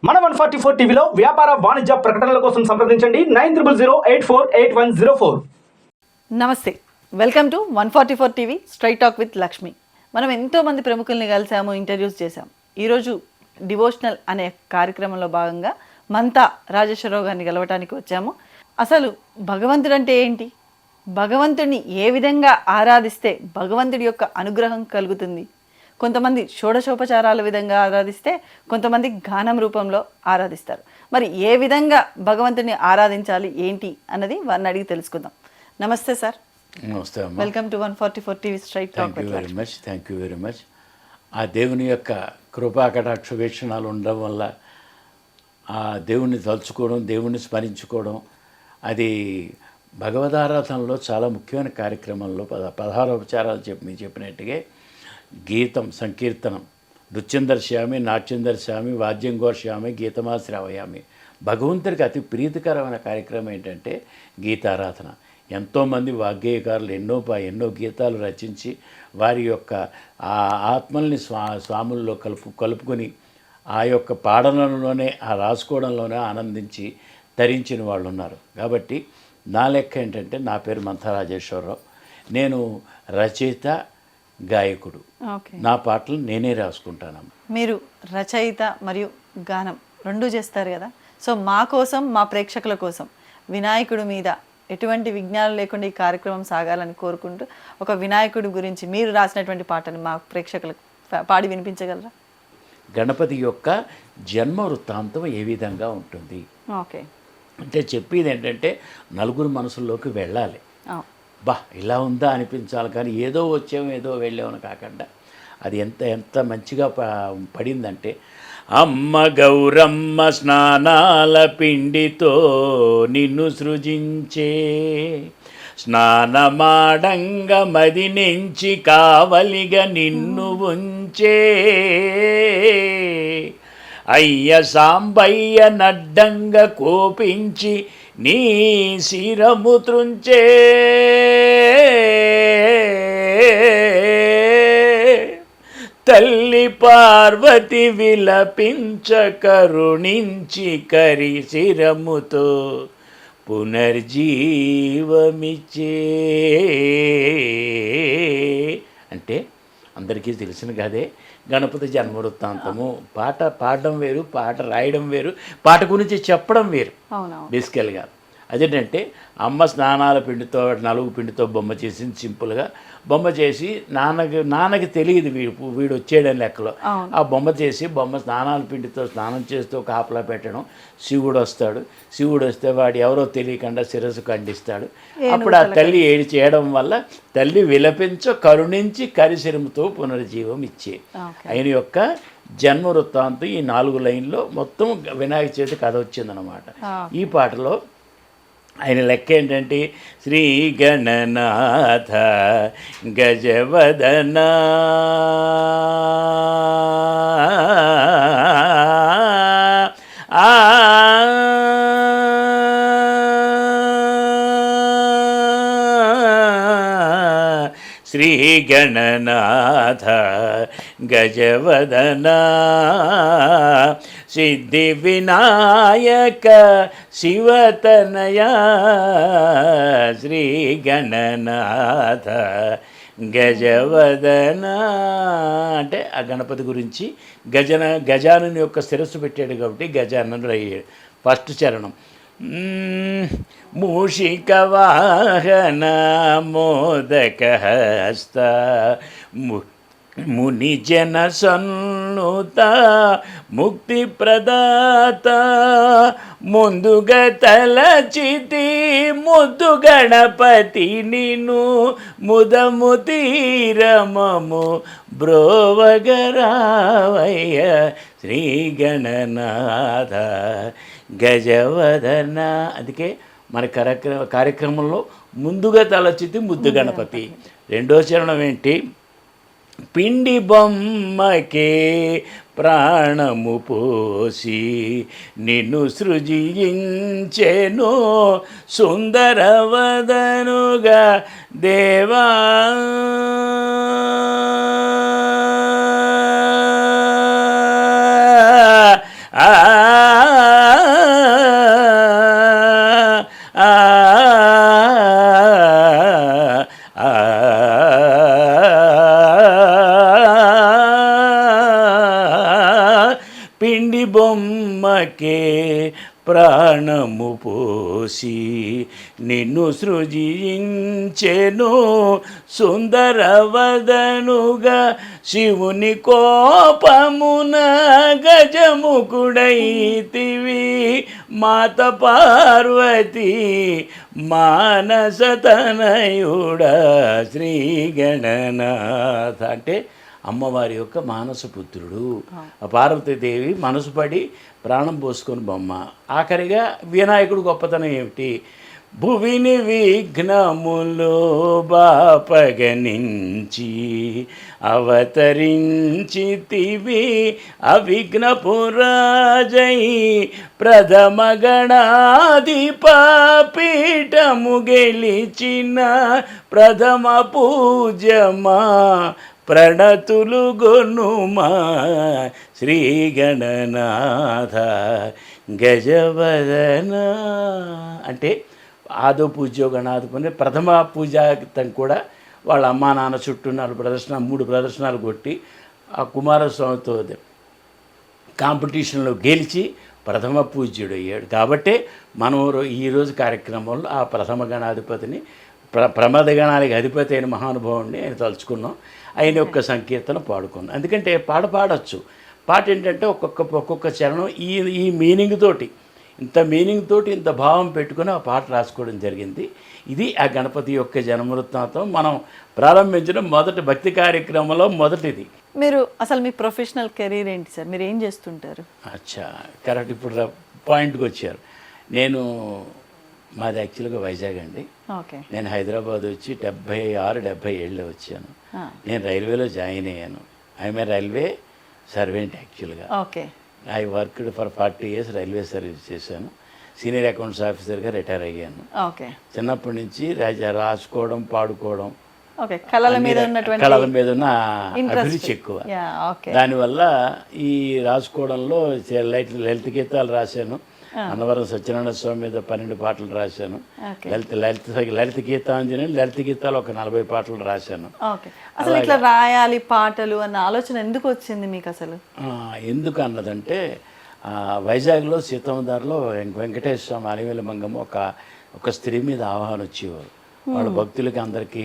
మన 144 టీవీలో వ్యాపార వాణిజ్య ప్రకటనల కోసం సంప్రదించండి 9008481104. నమస్తే, welcome to 144 TV straight talk with Lakshmi. మనం ఎంతోమంది ప్రముఖుల్ని కలిసాము, ఇంటర్వ్యూస్ చేశాము. ఈరోజు డివోషనల్ అనే కార్యక్రమంలో భాగంగా మంతా రాజేశ్వరరావు గారిని గెలవటానికి వచ్చాము. అసలు భగవంతుడు అంటే ఏంటి, భగవంతుడిని ఏ విధంగా ఆరాధిస్తే భగవంతుడి యొక్క అనుగ్రహం కలుగుతుంది, కొంతమంది షోడశోపచారాల విధంగా ఆరాధిస్తే కొంతమంది గానం రూపంలో ఆరాధిస్తారు. మరి ఏ విధంగా భగవంతుని ఆరాధించాలి ఏంటి అన్నది వారిని అడిగి తెలుసుకుందాం. నమస్తే సార్. నమస్తే అమ్మా. Welcome to 144 TV straight talk. Thank you very much. ఆ దేవుని యొక్క కృపాకటాక్ష వీక్షణాలు ఉండడం వల్ల ఆ దేవుణ్ణి తలుచుకోవడం, దేవుణ్ణి స్మరించుకోవడం, అది భగవదారాధనలో చాలా ముఖ్యమైన కార్యక్రమంలో 16 ఉపచారాలు మీరు చెప్పినట్టుగా గీతం, సంకీర్తనం, నృత్యం దర్శయామి, నాట్యం దర్శయామి, వాద్యం ఘోషయామి, గీతమాశ్రావయామి. భగవంతుడికి అతి ప్రీతికరమైన కార్యక్రమం ఏంటంటే గీతారాధన. ఎంతోమంది వాగ్గేయకారులు ఎన్నో గీతాలు రచించి వారి యొక్క ఆ ఆత్మల్ని స్వాముల్లో కలుపుకొని ఆ యొక్క పాడనంలోనే, ఆ రాసుకోవడంలోనే ఆనందించి తరించిన వాళ్ళు ఉన్నారు. కాబట్టి నా లెక్క ఏంటంటే, నా పేరు మంతా రాజేశ్వరరావు. నేను రచయిత, గాయకుడు. నా పాటలు నేనే రాసుకుంటాను. మీరు రచయిత మరియు గానం రెండూ చేస్తారు కదా. సో మా కోసం, మా ప్రేక్షకుల కోసం వినాయకుడి మీద ఎటువంటి విఘ్నాలు లేకుండా ఈ కార్యక్రమం సాగాలని కోరుకుంటూ ఒక వినాయకుడి గురించి మీరు రాసినటువంటి పాటని మా ప్రేక్షకులకు పాడి వినిపించగలరా? గణపతి యొక్క జన్మ వృత్తాంతం ఏ విధంగా ఉంటుంది ఓకే అంటే, చెప్పేది ఏంటంటే నలుగురు మనసుల్లోకి వెళ్ళాలి. ఇలా ఉందా అనిపించాలి, కానీ ఏదో వచ్చాము ఏదో వెళ్ళామని కాకుండా అది ఎంత మంచిగా పడిందంటే, అమ్మ గౌరమ్మ స్నానాల పిండితో నిన్ను సృజించే, స్నానమాడంగ మది నుంచి కావలిగా నిన్ను ఉంచే, అయ్య సాంబయ్య నడ్డంగా కోపించి నీ శిరము త్రుంచే, తల్లి పార్వతి విలపించ కరుణించి కరి శిరముతో పునర్జీవమిచ్చే. అంటే అందరికీ తెలిసిన కదే గణపతి జన్మ వృత్తాంతము. పాట పాడడం వేరు, పాట రాయడం వేరు, పాట గురించి చెప్పడం వేరు. బేసికల్గా అదేంటంటే, అమ్మ స్నానాల పిండితో, నలుగు పిండితో బొమ్మ చేసింది. సింపుల్గా బొమ్మ చేసి నాన్నకి తెలియదు వీడు వచ్చేయడం లెక్కలో ఆ బొమ్మ చేసి, బొమ్మ స్నానాల పిండితో స్నానం చేస్తూ కాపలా పెట్టడం. శివుడు వస్తే వాడు ఎవరో తెలియకుండా శిరస్సు ఖండిస్తాడు. అప్పుడు ఆ తల్లి ఏడి చేయడం వల్ల తల్లి విలపించ కరుణించి కరిశిరముతో పునర్జీవం ఇచ్చే ఆయన యొక్క జన్మ వృత్తాంతం ఈ 4 లైన్లో మొత్తం వినాయక చవితి కథ వచ్చిందనమాట. ఈ పాటలో ఆయన లెక్క ఏంటంటే, శ్రీ గణనాథ గజవదన శ్రీ గణనాథ గజవదన సిద్ధి వినాయక శివతనయ, శ్రీ గణనాథ గజవదన అంటే ఆ గణపతి గురించి. గజానుని యొక్క శిరస్సు పెట్టాడు కాబట్టి గజాననుడు అయ్యాడు. ఫస్ట్ చరణం మూషిక వాహన మోదక హస్త ముని జన సన్నుత ముక్తి ప్రదాత, ముందుగా తలచితి ముద్దు గణపతి నిన్ను ముదము తీరమము బ్రోవగరావయ్య, శ్రీ గణనాథ గజవదన. అందుకే మన కార్యక్రమంలో ముందుగా తలచితి ముద్దు గణపతి. రెండో చరణం ఏంటి, పిండి బొమ్మకే ప్రాణము పోసి నిన్ను సృజించెను సుందరవదనుగా దేవా, ఆ, ఆ, పిండి బొమ్మకే ప్రాణము పోసి నిన్ను సృజించెను సుందరవదనుగా శివుని కోపమున గజముకుడైతివి మాత పార్వతి మానసతనయుడ శ్రీ గణనాథ అంటే అమ్మవారి యొక్క మానసపుత్రుడు. ఆ పార్వతీదేవి మనసు పడి ప్రాణం పోసుకొని బొమ్మ. ఆఖరిగా వినాయకుడు గొప్పతనం ఏమిటి? భువిని విఘ్నములో బాపగనించి అవతరించితివి అవిఘ్నపురాజై ప్రథమ గణాధిప పీఠము గెలిచిన ప్రథమ పూజమా ప్రణతులు గొనుమా శ్రీ గణనాథ గజవదన అంటే ఆదో పూజ్యో గణాధిపతి ప్రథమ పూజాతం కూడా వాళ్ళ అమ్మా నాన్న చుట్టూ 3 ప్రదర్శనలు కొట్టి ఆ కుమారస్వామితో కాంపిటీషన్లో గెలిచి ప్రథమ పూజ్యుడు అయ్యాడు. కాబట్టే మనం ఈరోజు కార్యక్రమంలో ఆ ప్రథమ గణాధిపతిని ప్రమద గణానికి అధిపతి అయిన మహానుభావుడిని ఆయన తలుచుకున్నాం. ఆయన యొక్క సంకీర్తన పాడుకున్నాం. ఎందుకంటే పాడొచ్చు. పాట ఏంటంటే ఒక్కొక్క చరణం ఈ మీనింగ్ తోటి ఇంత భావం పెట్టుకుని ఆ పాట రాసుకోవడం జరిగింది. ఇది ఆ గణపతి యొక్క జన్మవృత్తాంతం మనం ప్రారంభించిన మొదటి భక్తి కార్యక్రమంలో మొదటిది. మీరు అసలు మీ ప్రొఫెషనల్ కెరీర్ ఏంటి సార్? మీరు ఏం చేస్తుంటారు? అచ్చా, కరెక్ట్. ఇప్పుడు పాయింట్కి వచ్చారు. నేను మాది యాక్చువల్గా వైజాగ్ అండి. ఓకే. నేను హైదరాబాద్ వచ్చి 76-77 వచ్చాను. నేను రైల్వేలో జాయిన్ అయ్యాను. ఐఎమ్ ఏ రైల్వే సర్వెంట్ యాక్చువల్గా. Okay. I worked for 40 years railway service చేశాను. సీనియర్ అకౌంట్స్ ఆఫీసర్గా రిటైర్ అయ్యాను. ఓకే. చిన్నప్పటి నుంచి రాసుకోవడం, పాడుకోవడం, ఓకే, కళల మీద ఉన్న అభిరుచి ఎక్కువ. దానివల్ల ఈ రాసుకోవడంలో లలిత గీతాలు రాశాను. అన్నవరం సత్యనారాయణ స్వామి మీద 12 పాటలు రాశాను. లలిత గీతాంజలి లలిత గీతాలు ఒక 40 పాటలు రాశాను. అసలు ఇట్లా రాయాలి పాటలు అన్న ఆలోచన ఎందుకు వచ్చింది మీకు అసలు? ఎందుకు అన్నదంటే వైజాగ్లో సీతమ్మదారిలో వెంకటేశ్వర స్వామి అలివేల మంగమ్మ ఒక స్త్రీ మీద ఆహ్వానం వచ్చేవారు. వాళ్ళ భక్తులకి అందరికీ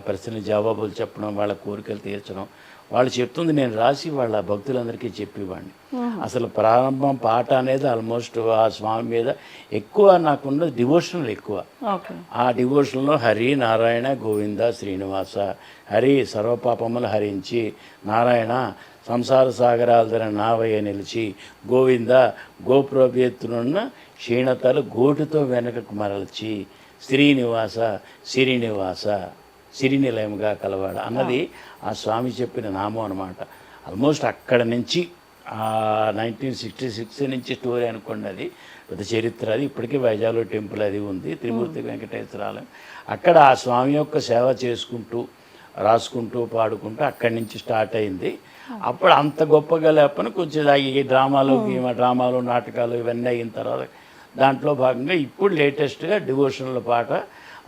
ప్రశ్నలు జవాబులు చెప్పడం, వాళ్ళ కోరికలు తీర్చడం. వాళ్ళు చెప్తుంది నేను రాసి వాళ్ళ భక్తులందరికీ చెప్పేవాడిని. అసలు ప్రారంభం పాట అనేది ఆల్మోస్ట్ ఆ స్వామి మీద ఎక్కువ నాకున్న డివోషనల్ ఎక్కువ. ఆ డివోషన్లో హరి నారాయణ గోవింద శ్రీనివాస, హరి సర్వపాపములు హరించి, నారాయణ సంసార సాగరాల నావయ్య నిలిచి, గోవింద గోప్రోభ్యత్తునున్న క్షీణతలు గోటుతో వెనకకు మరల్చి, శ్రీనివాస సిరినివాస సిరినిలయముగా కలవాడు అన్నది ఆ స్వామి చెప్పిన నామం అనమాట. ఆల్మోస్ట్ అక్కడ నుంచి 1966 నుంచి స్టోరీ అనుకోండి. అది పెద్ద చరిత్ర. అది ఇప్పటికీ వైజాగ్లో టెంపుల్ అది ఉంది, త్రిమూర్తి వెంకటేశ్వర ఆలయం. అక్కడ ఆ స్వామి యొక్క సేవ చేసుకుంటూ రాసుకుంటూ పాడుకుంటూ అక్కడి నుంచి స్టార్ట్ అయింది. అప్పుడు అంత గొప్పగా లేకపోయినా కొంచెం ఈ డ్రామాలు నాటకాలు ఇవన్నీ అయిన తర్వాత దాంట్లో భాగంగా ఇప్పుడు లేటెస్ట్గా డివోషనల్ పాట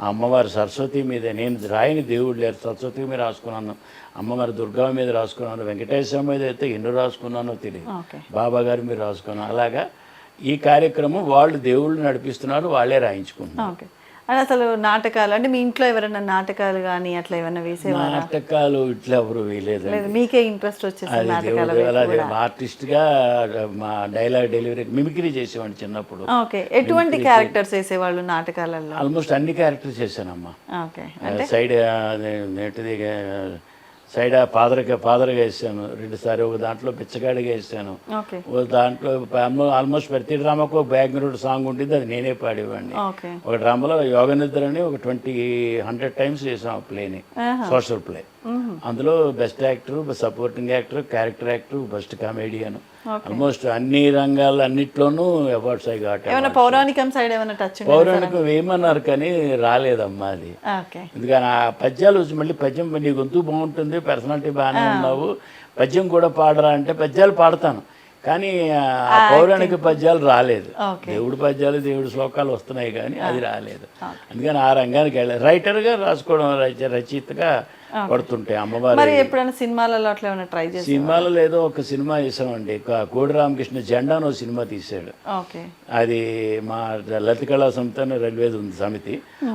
అమ్మవారి సరస్వతి మీద, నేను రాయని దేవుడు లేరు, సరస్వతి మీద రాసుకున్నాను, అమ్మవారి దుర్గా మీద రాసుకున్నాను, వెంకటేశ్వర మీద అయితే ఎన్ని రాసుకున్నానో తెలియదు, బాబా గారి మీద రాసుకున్నాను. అలాగా ఈ కార్యక్రమం వాళ్ళు దేవుళ్ళు నడిపిస్తున్నారు, వాళ్ళే రాయించుకుంటున్నారు. అని అసలు నాటకాలు అంటే మీ ఇంట్లో ఎవరైనా నాటకాలు కానీ అట్లా ఏమైనా వేసేవారా? నాటకాలు ఇట్లా ఎవరు వేయలేదు. మీకే ఇంట్రెస్ట్ వచ్చేసి ఆర్టిస్ట్గా మా డైలాగ్ డెలివరీ మిమిక్రీ చేసేవాడిని చిన్నప్పుడు. ఓకే. ఎటువంటి క్యారెక్టర్స్ వేసేవాళ్ళు నాటకాలలో? ఆల్మోస్ట్ అన్ని క్యారెక్టర్స్ చేశానమ్మా. సైడ్ పాదరగా వేసాను 2 సార్లు. ఒక దాంట్లో బిచ్చగాడిగా వేసాను. ఒక దాంట్లో ఆల్మోస్ట్ ప్రతి డ్రామాకు ఒక బ్యాక్గ్రౌండ్ సాంగ్ ఉంటుంది, అది నేనే పాడేవాడిని. ఒక డ్రామాలో యోగ నిద్ర అని ఒక 100 టైమ్స్ చేసాం ఆ ప్లేని, సోషల్ ప్లే. అందులో best actor, supporting actor, character actor, best comedian, almost అన్ని రంగాల్లో అన్నిట్లోనూ అవార్డ్స్ అవి కావాలి. పౌరాణికం సైడ్ ఏమైనా టచ్? పౌరాణికం వేయమన్నారు కానీ రాలేదమ్మా అది. ఎందుకని ఆ పద్యాలు మళ్ళీ పద్యం నీ గొంతు బాగుంటుంది, పర్సనాలిటీ బాగానే ఉన్నావు, పద్యం కూడా పాడరా అంటే పద్యాలు పాడతాను కానీ ఆ పౌరాణిక పద్యాలు రాలేదు. Okay. దేవుడి పద్యాలు దేవుడి శ్లోకాలు వస్తున్నాయి కానీ అది రాలేదు. అందుకని ఆ రంగానికి వెళ్ళలేదు. రైటర్గా రాసుకోవడం, రచయితగా పడుతుంటాయి అమ్మవారి. మరి ఎప్పుడైనా సినిమాలలో అట్లా ఏమైనా ట్రై చేసి? సినిమాలలో ఏదో ఒక సినిమా చేసామండి. కోడి రామకృష్ణ జెండాను సినిమా తీశాడు. ఓకే. అది మా లలిత కళా సంస్థ అని రైల్వేది ఉంది సమితి,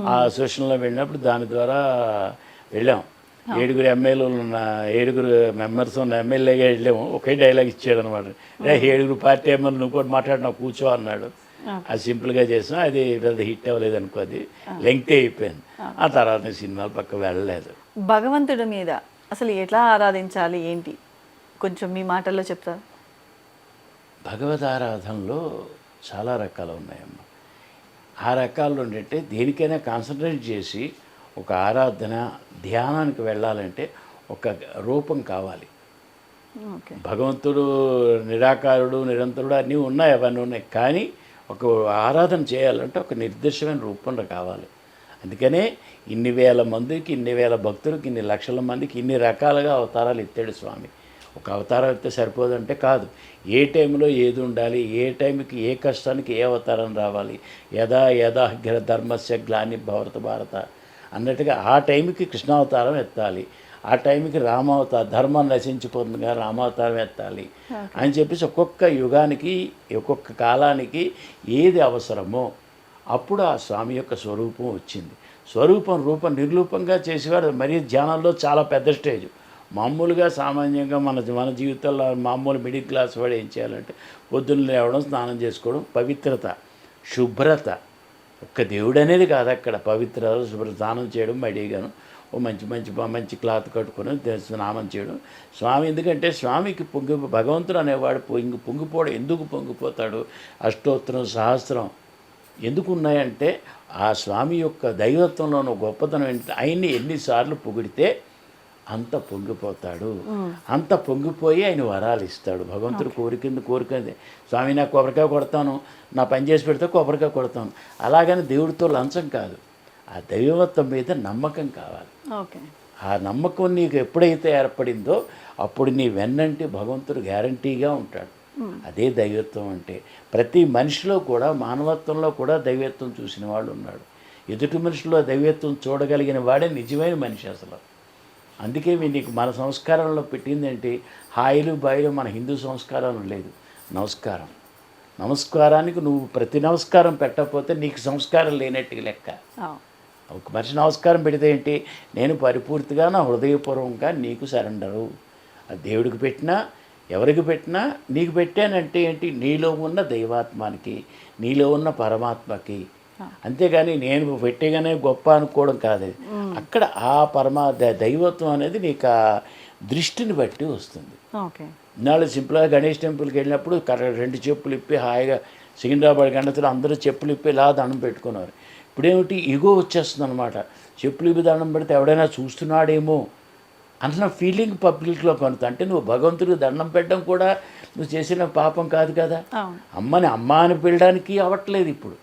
ఆ అసోసియేషన్లో వెళ్ళినప్పుడు దాని ద్వారా వెళ్ళాం. 7 ఎమ్మెల్యేలు ఉన్న 7 మెంబర్స్ ఉన్న ఎమ్మెల్యేగా వెళ్ళాము. ఒకే డైలాగ్ ఇచ్చాడు అనమాట. 7 పార్టీ ఎమ్మెల్యే నువ్వు కూడా మాట్లాడినా కూర్చో అన్నాడు. అది సింపుల్గా చేసాం. అది పెద్ద హిట్ అవ్వలేదు అనుకో, అది లెంగ్తీ అయిపోయింది. ఆ తర్వాత నేను సినిమాల పక్క వెళ్ళలేదు. భగవంతుడి మీద అసలు ఎట్లా ఆరాధించాలి ఏంటి కొంచెం మీ మాటల్లో చెప్తారా? భగవద్ ఆరాధనలో చాలా రకాలు ఉన్నాయమ్మ. ఆ రకాలు ఏంటంటే దేనికైనా కాన్సన్ట్రేట్ చేసి ఒక ఆరాధన ధ్యానానికి వెళ్ళాలంటే ఒక రూపం కావాలి. ఓకే. భగవంతుడు నిరాకారుడు, నిరంతరుడు అన్నీ ఉన్నాయి, అవన్నీ ఉన్నాయి. కానీ ఒక ఆరాధన చేయాలంటే ఒక నిర్దిష్టమైన రూపంలో కావాలి. అందుకనే ఇన్ని వేల మందికి, ఇన్ని వేల భక్తులకి, ఇన్ని లక్షల మందికి ఇన్ని రకాలుగా అవతారాలు ఎత్తాడు స్వామి. ఒక అవతారం ఎత్తే సరిపోదంటే కాదు. ఏ టైంలో ఏది ఉండాలి, ఏ టైంకి ఏ కష్టానికి ఏ అవతారం రావాలి. యథా యథాగ్ర ధర్మస్య గ్లాని భవత భారత అన్నట్టుగా ఆ టైంకి కృష్ణావతారం ఎత్తాలి, ఆ టైంకి రామావతారం, ధర్మం నశించిపోతుందిగా రామావతారం ఎత్తాలి అని చెప్పేసి ఒక్కొక్క యుగానికి, ఒక్కొక్క కాలానికి ఏది అవసరమో అప్పుడు ఆ స్వామి యొక్క స్వరూపం వచ్చింది. స్వరూపం రూపం నిర్రూపంగా చేసేవారు. మరీ ధ్యానంలో చాలా పెద్ద స్టేజ్. మామూలుగా సామాన్యంగా మన జీవితంలో మామూలు మిడిల్ క్లాస్ వాడు ఏం చేయాలంటే పొద్దున్న లేవడం, స్నానం చేసుకోవడం, పవిత్రత, శుభ్రత. ఒక్క దేవుడు అనేది కాదు అక్కడ. పవిత్రత, శుభ్రత, స్నానం చేయడం, మడిగాను ఓ మంచి క్లాత్ కట్టుకొని స్నానం చేయడం. స్వామి ఎందుకంటే స్వామికి భగవంతుడు అనేవాడు పొంగిపోవడం. ఎందుకు పొంగిపోతాడు? అష్టోత్తరం, సహస్రం ఎందుకు ఉన్నాయంటే ఆ స్వామి యొక్క దైవత్వంలోని గొప్పతనం ఏంటంటే ఆయన్ని ఎన్నిసార్లు పొగిడితే అంత పొంగిపోతాడు. అంత పొంగిపోయి ఆయన వరాలు ఇస్తాడు. భగవంతుడు కోరికంది స్వామి నాకు కొబ్బరికాయ కొడతాను, నా పని చేసి పెడితే కొబ్బరికాయ కొడతాను. అలాగని దేవుడితో లంచం కాదు, ఆ దైవత్వం మీద నమ్మకం కావాలి. ఓకే. ఆ నమ్మకం నీకు ఎప్పుడైతే ఏర్పడిందో అప్పుడు నీ వెన్నంటి భగవంతుడు గ్యారంటీగా ఉంటాడు. అదే దైవత్వం అంటే. ప్రతి మనిషిలో కూడా, మానవత్వంలో కూడా దైవత్వం చూసిన వాడు ఉన్నాడు. ఎదుటి మనిషిలో దైవత్వం చూడగలిగిన వాడే నిజమైన మనిషి అసలు. అందుకే నీకు మన సంస్కారంలో పెట్టిందేంటి? హాయిలు బాయిలు మన హిందూ సంస్కారంలో లేదు. నమస్కారానికి నువ్వు ప్రతి నమస్కారం పెట్టకపోతే నీకు సంస్కారం లేనట్టుగా లెక్క. ఒక మనిషి నమస్కారం పెడితే ఏంటి? నేను పరిపూర్తిగా నా హృదయపూర్వకంగా నీకు సరెండరు. అది దేవుడికి పెట్టినా ఎవరికి పెట్టినా నీకు పెట్టానంటే ఏంటి? నీలో ఉన్న దైవాత్మానికి, నీలో ఉన్న పరమాత్మకి. అంతేగాని నేను పెట్టేగానే గొప్ప అనుకోవడం కాదు. అక్కడ ఆ దైవత్వం అనేది నీకు ఆ దృష్టిని బట్టి వస్తుంది. ఓకే. ఇన్నాళ్ళు సింపుల్గా గణేష్ టెంపుల్కి వెళ్ళినప్పుడు 2 చెప్పులు ఇప్పి హాయిగా సికింద్రాబాద్ గణపతిలో అందరూ చెప్పులు ఇప్పి ఇలా దండం పెట్టుకున్నారు. ఇప్పుడేమిటి? ఈగో వచ్చేస్తుంది అనమాట. చెప్పులు ఇప్పి దండం పెడితే ఎవడైనా చూస్తున్నాడేమో అన్న ఫీలింగ్ పబ్లిక్లో కొనుతా. అంటే నువ్వు భగవంతుడికి దండం పెట్టడం కూడా నువ్వు చేసిన పాపం కాదు కదా. అమ్మని అమ్మ అని పిలవడానికి అవ్వట్లేదు ఇప్పుడు.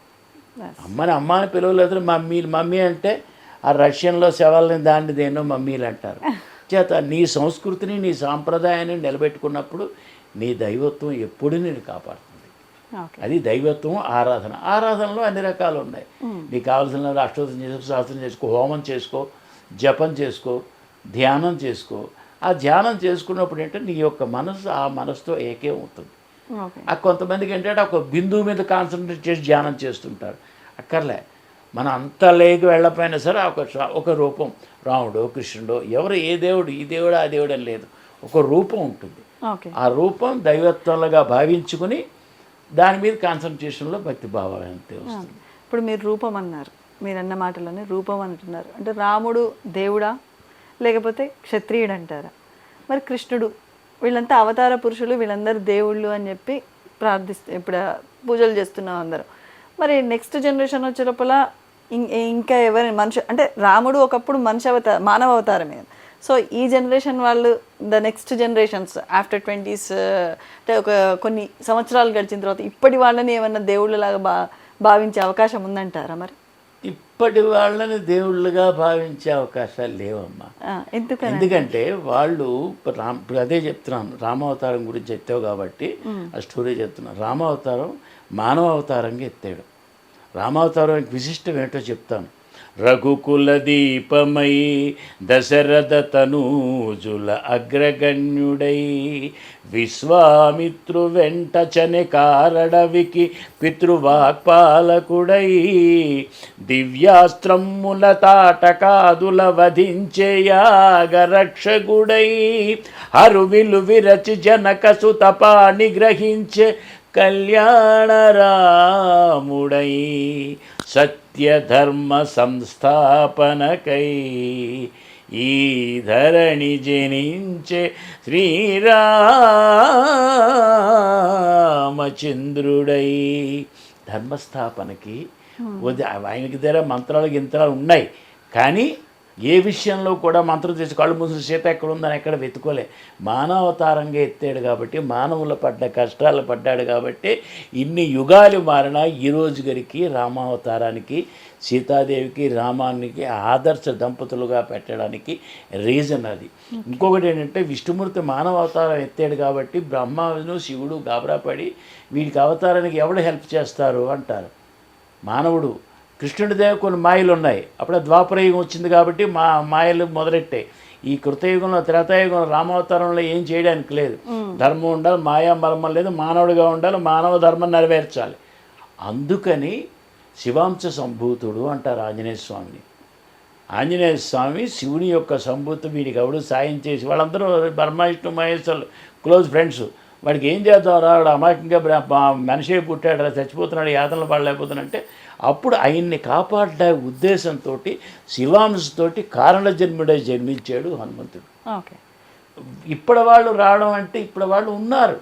అమ్మని అమ్మ అని పిలవలేదు. మమ్మీ అంటే ఆ రష్యన్లో శవాలని దాన్ని దేనో మమ్మీలు అంటారు. చేత నీ సంస్కృతిని, నీ సాంప్రదాయాన్ని నిలబెట్టుకున్నప్పుడు నీ దైవత్వం ఎప్పుడు నేను కాపాడుతుంది. అది దైవత్వం. ఆరాధనలో అన్ని రకాలు ఉన్నాయి. నీకు కావాల్సిన అష్టోత్తరం చేసుకో, శాస్త్రం చేసుకో, హోమం చేసుకో, జపం చేసుకో, ధ్యానం చేసుకో. ఆ ధ్యానం చేసుకున్నప్పుడు ఏంటంటే నీ యొక్క మనసు ఆ మనసుతో ఏకమవుతుంది. ఆ కొంతమందికి ఏంటంటే ఒక బిందువు మీద కాన్సన్ట్రేట్ చేసి ధ్యానం చేస్తుంటారు. అక్కర్లే. మనం అంత లేకి వెళ్ళకపోయినా సరే ఒక రూపం, రాముడో కృష్ణుడో, ఎవరు ఏ దేవుడు, ఈ దేవుడు ఆ దేవుడు అని లేదు, ఒక రూపం ఉంటుంది. ఆ రూపం దైవత్వంగా భావించుకుని దాని మీద కాన్సన్ట్రేషన్లో భక్తి భావం అంతే వస్తుంది. ఇప్పుడు మీరు రూపం అన్నారు, మీరు అన్న మాటలోనే రూపం అంటున్నారు. అంటే రాముడు దేవుడా లేకపోతే క్షత్రియుడు అంటారా? మరి కృష్ణుడు, వీళ్ళంతా అవతార పురుషులు, వీళ్ళందరూ దేవుళ్ళు అని చెప్పి ఇప్పుడు పూజలు చేస్తున్నాం అందరూ. మరి నెక్స్ట్ జనరేషన్ వచ్చే లోపల ఇంకా ఎవరి మనిషి అంటే రాముడు ఒకప్పుడు మానవ అవతారమే. సో ఈ జనరేషన్ వాళ్ళు, the next generations after 20s అంటే కొన్ని సంవత్సరాలు గడిచిన తర్వాత ఇప్పటి వాళ్ళని ఏమన్నా దేవుళ్ళలాగా భావించే అవకాశం ఉందంటారా? మరి అప్పటి వాళ్ళని దేవుళ్ళుగా భావించే అవకాశాలు లేవమ్మా. ఎందుకని? ఎందుకంటే వాళ్ళు ఇప్పుడు అదే చెప్తున్నాను, రామావతారం గురించి ఎత్తావు కాబట్టి ఆ స్టోరీ చెప్తున్నాను. రామావతారం మానవ అవతారంగా ఎత్తాడు. రామావతారం విశిష్టం ఏంటో చెప్తాను. రఘుకుల దీపమై దశరథ తనూజుల అగ్రగణ్యుడై విశ్వామిత్రు వెంట చనెకారడవికి పితృవాక్పాలకుడై దివ్యాస్త్రముల తాటకాదుల వధించే యాగరక్షకుడై హరువిలు విరచి జనక సుతపాని గ్రహించే కళ్యాణరాముడై సత్యధర్మ సంస్థాపనకై ఈ ధరణి జనించే శ్రీరామచంద్రుడై ధర్మస్థాపనకి ఆయనకి దగ్గర మంత్రాలు గింత్రాలు ఉన్నాయి, కానీ ఏ విషయంలో కూడా మంత్రం చేసి కళ్ళు మూసిన సీత ఎక్కడ ఉందని ఎక్కడ వెతుకోలే. మానవతారంగా ఎత్తాడు కాబట్టి, మానవుల పడ్డ కష్టాలు పడ్డాడు కాబట్టి ఇన్ని యుగాలు మారినా ఈ రోజు గరికి రామావతారానికి సీతాదేవికి రామానికి ఆదర్శ దంపతులుగా పెట్టడానికి రీజన్ అది. ఇంకొకటి ఏంటంటే విష్ణుమూర్తి మానవ అవతారం ఎత్తాడు కాబట్టి బ్రహ్మను శివుడు గాబరాపడి వీడికి అవతారానికి ఎవడు హెల్ప్ చేస్తారు అంటారు. మానవుడు కృష్ణుడి దగ్గర కొన్ని మాయలు ఉన్నాయి. అప్పుడే ద్వాపరయుగం వచ్చింది కాబట్టి మాయలు మొదలెట్టాయి. ఈ కృతయుగంలో త్రేతాయుగంలో రామావతారంలో ఏం చేయడానికి లేదు. ధర్మం ఉండాలి, మాయా మర్మం లేదు, మానవుడిగా ఉండాలి, మానవ ధర్మం నెరవేర్చాలి. అందుకని శివాంశ సంభూతుడు అంటారు ఆంజనేయ స్వామిని. ఆంజనేయ స్వామి శివుని యొక్క సంభూతి వీడికి ఎవడు సాయం చేసి, వాళ్ళందరూ బ్రహ్మ విష్ణు మహేశ్వరులు క్లోజ్ ఫ్రెండ్స్. వాడికి ఏం చేద్దాం రాడు అమాయకంగా మనిషి పుట్టాడు, చచ్చిపోతున్నాడు, యాతనలు పడలేకపోతున్నాడంటే అప్పుడు ఆయన్ని కాపాడే ఉద్దేశంతో శివాంశతోటి కారణ జన్ముడై జన్మించాడు హనుమంతుడు. ఓకే, ఇప్పుడు వాళ్ళు రావడం అంటే ఇప్పుడు వాళ్ళు ఉన్నారు,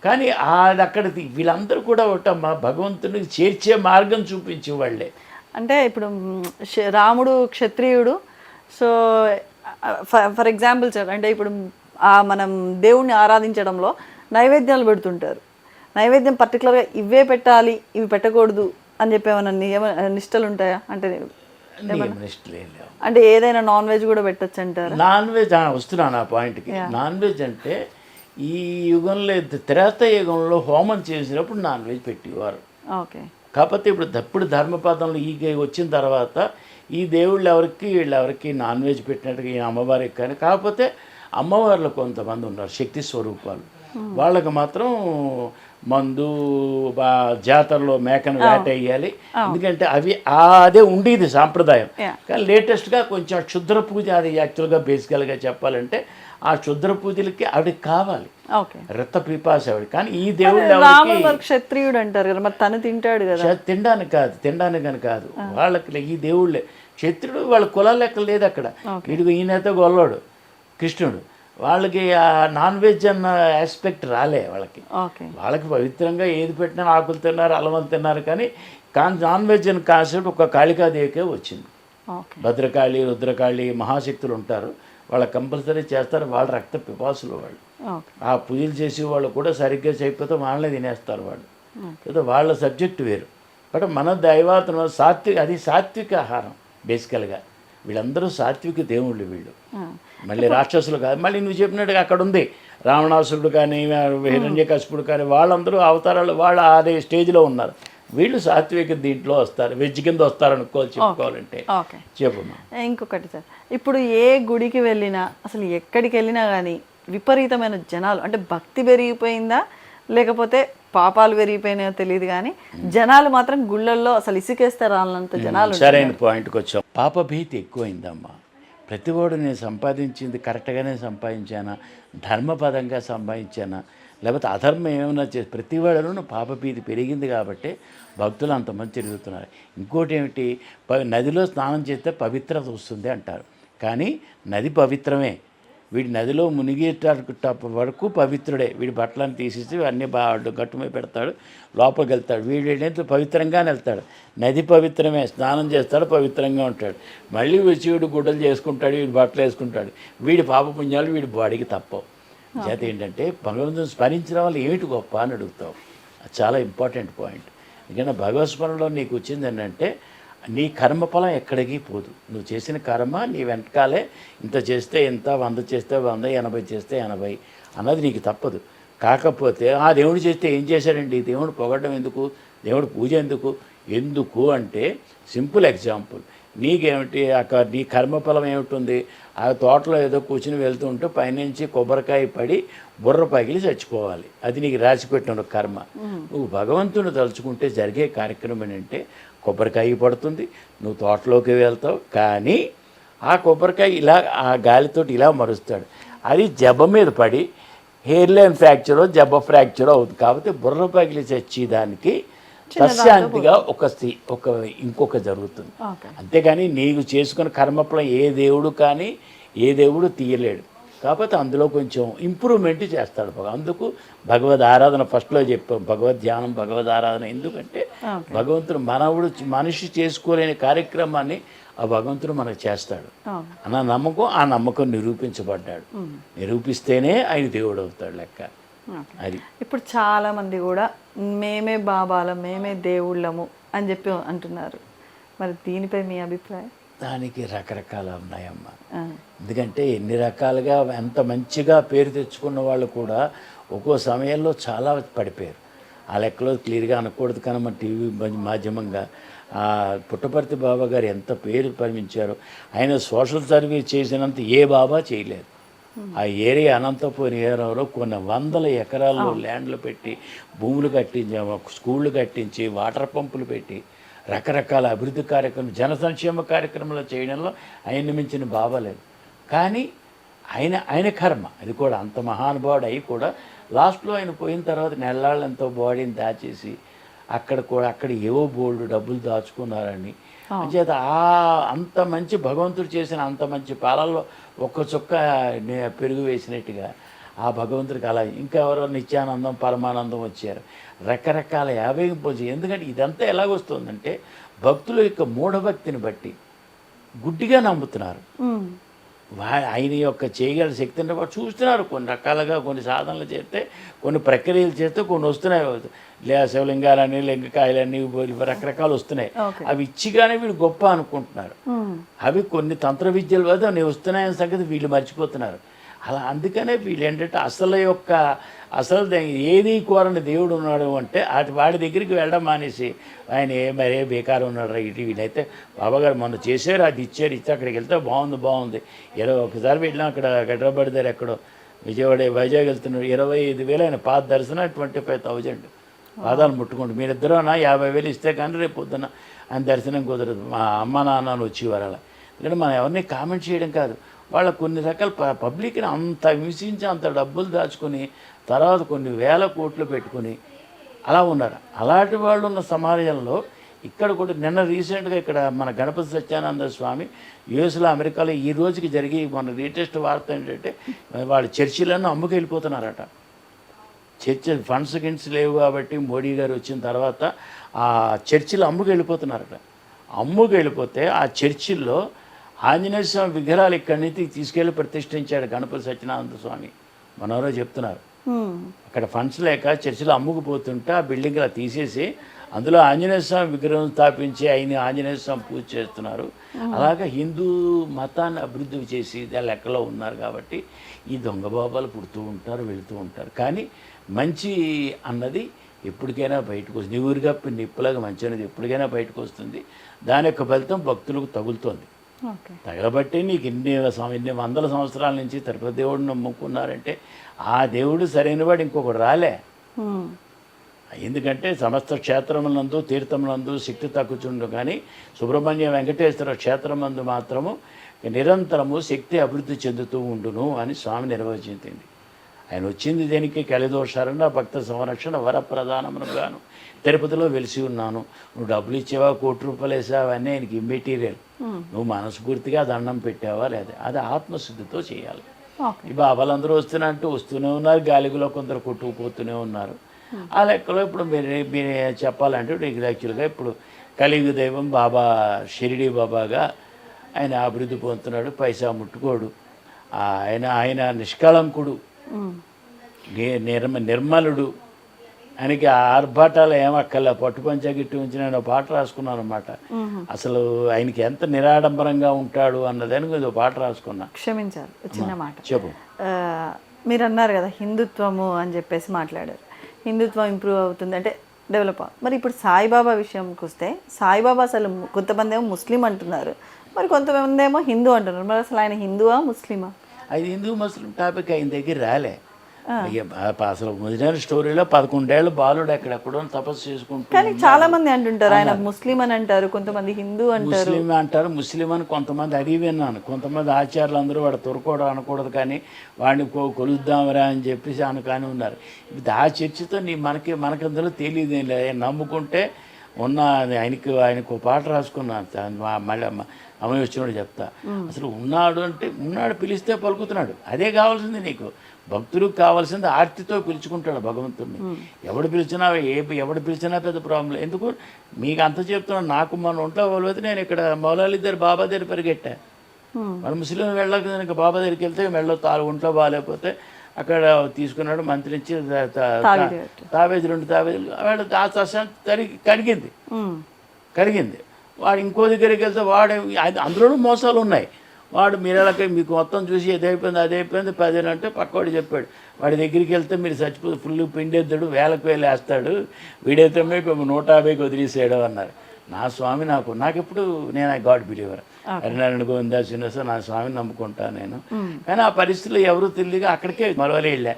కానీ అది అక్కడ వీళ్ళందరూ కూడా ఒకటమ్మా భగవంతుడికి చేర్చే మార్గం చూపించే వాళ్ళే. అంటే ఇప్పుడు రాముడు క్షత్రియుడు, సో ఫర్ ఎగ్జాంపుల్ సార్, అంటే ఇప్పుడు మనం దేవుణ్ణి ఆరాధించడంలో నైవేద్యాలు పెడుతుంటారు. నైవేద్యం పర్టికులర్గా ఇవే పెట్టాలి, ఇవి పెట్టకూడదు అని చెప్పి ఏమైనా నిష్టలు ఉంటాయా? అంటే అంటే ఏదైనా నాన్ వెజ్ కూడా పెట్టచ్చు అంటారు? నాన్ వెజ్ వస్తున్నాను ఆ పాయింట్కి. నాన్ వెజ్ అంటే ఈ యుగంలో త్రేత యుగంలో హోమం చేసినప్పుడు నాన్ వెజ్ పెట్టేవారు. ఓకే, కాకపోతే ఇప్పుడు ధర్మపదంలో ఈ వచ్చిన తర్వాత ఈ దేవుళ్ళు వీళ్ళెవరికి నాన్ వెజ్ పెట్టినట్టుగా ఈ అమ్మవారికి కానీ, కాకపోతే అమ్మవార్లు కొంతమంది ఉన్నారు శక్తి స్వరూపాలు, వాళ్ళకి మాత్రం మందు జాతరలో మేకను వేటేయాలి, ఎందుకంటే అదే ఉండేది సాంప్రదాయం. కానీ లేటెస్ట్గా కొంచెం క్షుద్ర పూజ, అది యాక్చువల్గా బేసికల్గా చెప్పాలంటే ఆ క్షుద్ర పూజలకి ఆవిడకి కావాలి రక్త పిపాస ఆవిడ. కానీ ఈ దేవుళ్ళు క్షత్రియుడు అంటారు కదా, మరి తను తింటాడు కదా. తినడానికి కాదు వాళ్ళకి ఈ దేవుళ్ళే క్షత్రుడు. వాళ్ళ కులాల లెక్క లేదు అక్కడ. వీడికి ఈయనైతే గొల్లోడు కృష్ణుడు, వాళ్ళకి ఆ నాన్ వెజ్ అన్న ఆస్పెక్ట్ రాలే వాళ్ళకి. పవిత్రంగా ఏది పెట్టినా ఆకులు తిన్నారు, అలవలు తిన్నారు, కానీ నాన్ వెజ్ అని కాన్సెప్ట్ ఒక కాళికాదేవికే వచ్చింది. భద్రకాళి, రుద్రకాళి మహాశక్తులు ఉంటారు, వాళ్ళకి కంపల్సరీ చేస్తారు. వాళ్ళ రక్త పిపాసులు వాళ్ళు. ఆ పూజలు చేసే వాళ్ళు కూడా సరిగ్గా చేయకపోతే వాళ్ళనే తినేస్తారు వాళ్ళు. లేదా వాళ్ళ సబ్జెక్ట్ వేరు. బట్ మన దైవాతను అది సాత్విక ఆహారం బేసికల్గా. వీళ్ళందరూ సాత్విక దేవుళ్ళు వీళ్ళు, మళ్ళీ రాక్షసులు కాదు. మళ్ళీ నువ్వు చెప్పినట్టుగా అక్కడ ఉంది రావణాసురుడు కానీ హిరణ్యకశిపుడు కానీ, వాళ్ళందరూ అవతారాలు వాళ్ళు అదే స్టేజ్లో ఉన్నారు. వీళ్ళు సాత్విక దీంట్లో వస్తారు, వెజ్ కింద వస్తారు చెప్పుకోవాలంటే. చెప్పమ్మా. ఇంకొకటి సార్, ఇప్పుడు ఏ గుడికి వెళ్ళినా అసలు ఎక్కడికి వెళ్ళినా కానీ విపరీతమైన జనాలు, అంటే భక్తి పెరిగిపోయిందా లేకపోతే పాపాలు పెరిగిపోయినాయో తెలియదు, కానీ జనాలు మాత్రం గుళ్ళల్లో అసలు ఇసుకేస్తే రాలంత జనాలు. సరైన పాయింట్కి వచ్చాం. పాపభీతి ఎక్కువైందమ్మా. ప్రతివాడు నేను సంపాదించింది కరెక్ట్గానే సంపాదించానా, ధర్మపదంగా సంపాదించానా, లేకపోతే అధర్మం ఏమైనా చేసి ప్రతివాడును పాపభీతి పెరిగింది కాబట్టి భక్తులు అంతమంది తిరుగుతున్నారు. ఇంకోటి ఏమిటి, నదిలో స్నానం చేస్తే పవిత్రత వస్తుంది అంటారు, కానీ నది పవిత్రమే. వీడి నదిలో మునిగేట వరకు పవిత్రుడే. వీడి బట్టలను తీసేసి అన్నీ గట్టు మీద పెడతాడు, లోపలికి వెళ్తాడు. వీడు పవిత్రంగానే వెళ్తాడు. నది పవిత్రమే, స్నానం చేస్తాడు, పవిత్రంగా ఉంటాడు. మళ్ళీ వచ్చి వీడు గుడ్డలు చేసుకుంటాడు, వీడి బట్టలు వేసుకుంటాడు. వీడి పాపపుణ్యాలు వీడి బాడీకి తప్పవు. చేత ఏంటంటే భగవంతుని స్మరించడం వల్ల ఏమిటి గొప్ప అని అడుగుతావు. అది చాలా ఇంపార్టెంట్ పాయింట్. ఎందుకంటే భగవత్ స్మరణలో నీకు వచ్చింది ఏంటంటే నీ కర్మఫలం ఎక్కడికి పోదు. నువ్వు చేసిన కర్మ నీ వెనకాలే, ఇంత చేస్తే ఇంత, 100 చేస్తే 100, 80 చేస్తే 80 అన్నది నీకు తప్పదు. కాకపోతే ఆ దేవుడు చేస్తే ఏం చేశాడండి, దేవుడు పొగడడం ఎందుకు, దేవుడు పూజ ఎందుకు అంటే సింపుల్ ఎగ్జాంపుల్. నీకేమిటి నీ కర్మఫలం ఏమిటి, ఆ తోటలో ఏదో కూర్చుని వెళ్తూ ఉంటే పైనుంచి కొబ్బరికాయ పడి బుర్ర పగిలి చచ్చిపోవాలి. అది నీకు రాసిపెట్టిన కర్మ. నువ్వు భగవంతుని తలుచుకుంటే జరిగే కార్యక్రమం ఏంటంటే కొబ్బరికాయ పడుతుంది, నువ్వు తోటలోకి వెళ్తావు, కానీ ఆ కొబ్బరికాయ ఇలా ఆ గాలితోటి ఇలా మరుస్తాడు. అది జబ్బ మీద పడి హెయిర్ లైన్ ఫ్రాక్చరో జబ్బ ఫ్రాక్చరో అవుతుంది. కాబట్టి బుర్ర పగిలి చచ్చేదానికి తశాంతిగా ఇంకొక జరుగుతుంది. అంతేగాని నీకు చేసుకున్న కర్మఫలం ఏ దేవుడు కానీ ఏ దేవుడు తీయలేడు. కాకపోతే అందులో కొంచెం ఇంప్రూవ్మెంట్ చేస్తాడు. అందుకు భగవద్ ఆరాధన ఫస్ట్లో చెప్పాం, భగవద్ ధ్యానం, భగవద్ ఆరాధన. ఎందుకంటే భగవంతుడు మనిషి చేసుకోలేని కార్యక్రమాన్ని ఆ భగవంతుడు మనకు చేస్తాడు అన్న నమ్మకం, ఆ నమ్మకం నిరూపించబడ్డాడు. నిరూపిస్తేనే ఆయన దేవుడు అవుతాడు లెక్క. అది ఇప్పుడు చాలా మంది కూడా మేమే బాబాలం, మేమే దేవుళ్ళము అని చెప్పి అంటున్నారు. మరి దీనిపై మీ అభిప్రాయం? దానికి రకరకాల ఉన్నాయమ్మా. ఎందుకంటే ఎన్ని రకాలుగా ఎంత మంచిగా పేరు తెచ్చుకున్న వాళ్ళు కూడా ఒక్కో సమయంలో చాలా పడిపోయారు. ఆ లెక్కలో క్లియర్గా అనకూడదు, కానీ మన టీవీ మాధ్యమంగా పుట్టపర్తి బాబా గారు ఎంత పేరు పరిమించారు. ఆయన సోషల్ సర్వీస్ చేసినంత ఏ బాబా చేయలేదు. ఆ ఏరియా అనంతపురం ఏరియాలో కొన్ని 100 ఎకరాల్లో ల్యాండ్లు పెట్టి, భూములు కట్టించి, స్కూళ్ళు కట్టించి, వాటర్ పంపులు పెట్టి, రకరకాల అభివృద్ధి కార్యక్రమం, జన సంక్షేమ కార్యక్రమాలు చేయడంలో ఆయన్ని మించిన బాబా లేదు. కానీ ఆయన కర్మ అది కూడా. అంత మహానుభావుడు అయి కూడా లాస్ట్లో ఆయన పోయిన తర్వాత నెల్లాళ్ళంతో బాడీని దాచేసి అక్కడ ఏవో బోల్డ్ డబ్బులు దాచుకున్నారని అంచేత అంత మంచి భగవంతుడు చేసిన అంత మంచి పాలల్లో ఒక్క చుక్క పెరుగు వేసినట్టుగా ఆ భగవంతుడికి అలా ఇంకా ఎవరో నిత్యానందం, పరమానందం వచ్చారు. రకరకాల 50 పోజు. ఎందుకంటే ఇదంతా ఎలాగొస్తుందంటే భక్తుల యొక్క మూఢభక్తిని బట్టి గుడ్డిగా నమ్ముతున్నారు. ఆయన యొక్క చేయగల శక్తిని బట్టి చూస్తున్నారు. కొన్ని రకాలుగా కొన్ని సాధనలు చేస్తే, కొన్ని ప్రక్రియలు చేస్తే కొన్ని వస్తున్నాయి. శివలింగాలని, లింగకాయలని రకరకాలు వస్తున్నాయి. అవి ఇచ్చిగానే వీళ్ళు గొప్ప అనుకుంటున్నారు. అవి కొన్ని తంత్ర విద్యల వద్ద వస్తున్నాయని సంగతి వీళ్ళు మర్చిపోతున్నారు. అలా అందుకనే వీళ్ళు ఏంటంటే అసలు ఏది కోరని దేవుడు ఉన్నాడు అంటే వాడి దగ్గరికి వెళ్ళడం మానేసి ఆయన మరే బేకారం ఉన్నాడు ఇటు వీళ్ళైతే బాబాగారు మొన్న చేశారు, అది ఇచ్చారు, అక్కడికి వెళ్తే బాగుంది. ఒకసారి వెళ్ళినా అక్కడ హైదరాబాద్ దగ్గర ఎక్కడో వైజాగ్ వెళ్తున్నాడు, 25,000 ఆయన పాత దర్శనం 25,000 పాదాలు ముట్టుకోండి. మీరిద్దరూ 50,000 ఇస్తే కానీ రేపు పొద్దున్న ఆయన దర్శనం కుదరదు. మా అమ్మ నాన్నలు వచ్చేవారు. అలా ఎందుకంటే మనం ఎవరిని కామెంట్ చేయడం కాదు, వాళ్ళ కొన్ని రకాల పబ్లిక్ని అంత హింసించి అంత డబ్బులు దాచుకొని తర్వాత కొన్ని వేల కోట్లు పెట్టుకొని అలా ఉన్నారు. అలాంటి వాళ్ళు ఉన్న సమాజంలో ఇక్కడ కూడా నిన్న రీసెంట్గా ఇక్కడ మన గణపతి సత్యానంద స్వామి యుఎస్లో, అమెరికాలో ఈ రోజుకి జరిగి మన లేటెస్ట్ వార్త ఏంటంటే వాళ్ళ చర్చిలన్నీ అమ్ముకు వెళ్ళిపోతున్నారట. చర్చి ఫండ్స్ లేవు కాబట్టి మోడీ గారు వచ్చిన తర్వాత ఆ చర్చిలు అమ్ముకు వెళ్ళిపోతున్నారట. అమ్ముకు వెళ్ళిపోతే ఆ చర్చిల్లో ఆంజనేయ స్వామి విగ్రహాలు ఇక్కడి నుంచి తీసుకెళ్ళి ప్రతిష్ఠించాడు గణపతి సత్యనారాయణ స్వామి. మనోరో చెప్తున్నారు అక్కడ ఫండ్స్ లేక చర్చిలో అమ్ముకుపోతుంటే ఆ బిల్డింగ్ అలా తీసేసి అందులో ఆంజనేయ స్వామి విగ్రహం స్థాపించి ఆంజనేయ స్వామి పూజ చేస్తున్నారు. అలాగా హిందూ మతాన్ని అభివృద్ధి చేసి లెక్కలో ఉన్నారు. కాబట్టి ఈ దొంగ బాబాలు పుడుతూ ఉంటారు, వెళుతూ ఉంటారు. కానీ మంచి అన్నది ఎప్పటికైనా బయటకు వస్తుంది. నివురుగా నిప్పులాగా మంచి అనేది ఎప్పటికైనా బయటకు వస్తుంది. దాని యొక్క ఫలితం భక్తులకు తగులుతుంది. తగలబట్టి నీకు ఇన్ని వందల సంవత్సరాల నుంచి తిరుపతి దేవుడిని నమ్ముకున్నారంటే ఆ దేవుడు సరైన వాడు ఇంకొకటి రాలే. ఎందుకంటే సమస్త క్షేత్రములందు, తీర్థములందు శక్తి తగ్గుచుండు, కానీ సుబ్రహ్మణ్య వెంకటేశ్వర క్షేత్రమందు మాత్రము నిరంతరము శక్తి అభివృద్ధి చెందుతూ ఉండును అని స్వామి నిర్వచించింది. ఆయన వచ్చింది దేనికి? కలిదోషారణ, భక్త సంరక్షణ, వరప్రధానముగాను తిరుపతిలో వెలిసి ఉన్నాను. నువ్వు డబ్బులు ఇచ్చావా, ₹1,00,00,000 వేసావా, అవన్నీ ఆయనకి ఇమ్మెటీరియల్. నువ్వు మనస్ఫూర్తిగా దండం పెట్టావా లేదా, అది ఆత్మశుద్ధితో చేయాలి. ఈ బాబాలందరూ వస్తూనే ఉన్నారు, గాలిగులో కొందరు కొట్టుకుపోతూనే ఉన్నారు. ఆ లెక్కలో ఇప్పుడు మీరు చెప్పాలంటే నీకు యాక్చువల్గా ఇప్పుడు కలియుగ దైవం బాబా షిరిడి బాబాగా ఆయన అభివృద్ధి పొందుతున్నాడు. పైసా ముట్టుకోడు. ఆయన నిష్కళంకుడు, నిర్మలుడు. ఆయనకి ఆ ఆర్భాటాలు ఏమక్కర్లే, పట్టు పంచా గిట్టి ఉంచి నేను ఒక పాట రాసుకున్నాను అనమాట. అసలు ఆయనకి ఎంత నిరాడంబరంగా ఉంటాడు అన్నదని ఒక పాట రాసుకున్నా. క్షమించాలి చిన్న మాట. చెప్పు. మీరు అన్నారు కదా హిందుత్వము అని చెప్పేసి మాట్లాడారు. హిందుత్వం ఇంప్రూవ్ అవుతుంది అంటే డెవలప్ మరి ఇప్పుడు సాయిబాబా విషయంకి వస్తే సాయిబాబా అసలు కొంతమంది ఏమో ముస్లిం అంటున్నారు, మరి కొంతమంది ఏమో హిందూ అంటున్నారు. మరి అసలు ఆయన హిందువా ముస్లిమా? అది హిందూ ముస్లిం టాపిక్ ఆయన దగ్గర రాలే. అసలు ఒరిజినల్ స్టోరీలో 11 ఏళ్ళు బాలుడు ఎక్కడెక్కడో తపస్సు చేసుకుంటారు. కానీ చాలా మంది అంటుంటారు ఆయన ముస్లిం అని అంటారు, కొంతమంది హిందూ అంటారు. ముస్లిం అంటారు, ముస్లిం అని కొంతమంది అడిగి విన్నాను. కొంతమంది ఆచార్యులు అందరూ వాడు తొరకోవడం అనకూడదు, కానీ వాడిని కొలుద్దామరా అని చెప్పేసి అనుకాని ఉన్నారు. ఇది ఆ చర్చతో మనకందరూ తెలియదు. నమ్ముకుంటే ఉన్న ఆయనకు పాట రాసుకున్నాను, మళ్ళీ అమ్మాయి వచ్చినప్పుడు చెప్తా. అసలు ఉన్నాడు అంటే ఉన్నాడు, పిలిస్తే పలుకుతున్నాడు. అదే కావాల్సింది నీకు. భక్తులకు కావాల్సింది ఆర్తితో పిలుచుకుంటాడు భగవంతుడిని. ఎవడు పిలిచినా పెద్ద ప్రాబ్లం. ఎందుకు మీకు అంత చెప్తున్నాను, నాకు మన ఒంట్లో వాళ్ళైతే నేను ఇక్కడ మౌలాలి దగ్గర బాబా దగ్గర పరిగెట్టా. మన ముస్లిం వెళ్ళక బాబా దగ్గరికి వెళ్తే ఒంట్లో బాగాలేకపోతే అక్కడ తీసుకున్నాడు, మంత్రి నుంచి తావేది 2 తావేదులు వాడు కడిగింది. వాడు ఇంకో దగ్గరికి వెళ్తే వాడు అందులోనూ మోసాలు ఉన్నాయి. వాడు మీరెలాగ మీకు మొత్తం చూసి అదైపోయింది 10 అంటే పక్కవాడు చెప్పాడు. వాడి దగ్గరికి వెళ్తే మీరు చచ్చిపోతే ఫుల్ పిండేద్దాడు, వేలకు వేలు వేస్తాడు, వీడైతే మీకు 150కి వదిలేసాడు అన్నారు. నా స్వామి నాకెప్పుడు నేను గాడ్ బిలీవర్, హరినారాయణ గోవిందా శ్రీనివాస, నా స్వామిని నమ్ముకుంటాను నేను. కానీ ఆ పరిస్థితుల్లో ఎవరు తెలియక అక్కడికే మరవలే వెళ్ళా.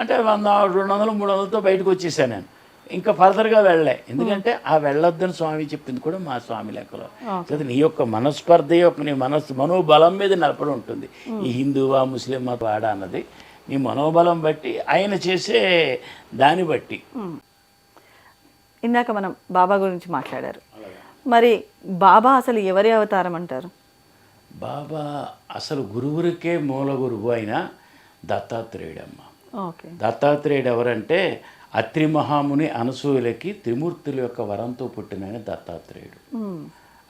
అంటే 100-200-300తో బయటకు వచ్చేసాను నేను. ఇంకా ఫర్దర్గా వెళ్ళలే, ఎందుకంటే ఆ వెళ్ళొద్దని స్వామి చెప్పింది కూడా మా స్వామి లెక్కలో. నీ యొక్క మనస్పర్ధ నీ మనోబలం మీద నిలబడి ఉంటుంది. ఈ హిందువా ముస్లిమా వాడా అన్నది నీ మనోబలం బట్టి, ఆయన చేసే దాన్ని బట్టి. ఇందాక మనం బాబా గురించి మాట్లాడారు. మరి బాబా అసలు ఎవరి అవతారం అంటారు? బాబా అసలు గురువురికే మూల గురువు అయిన దత్తాత్రేయుడమ్మ. దత్తాత్రేయుడు ఎవరంటే అత్రి మహాముని అనసూయలకి త్రిమూర్తుల యొక్క వరంతో పుట్టిన దత్తాత్రేయుడు.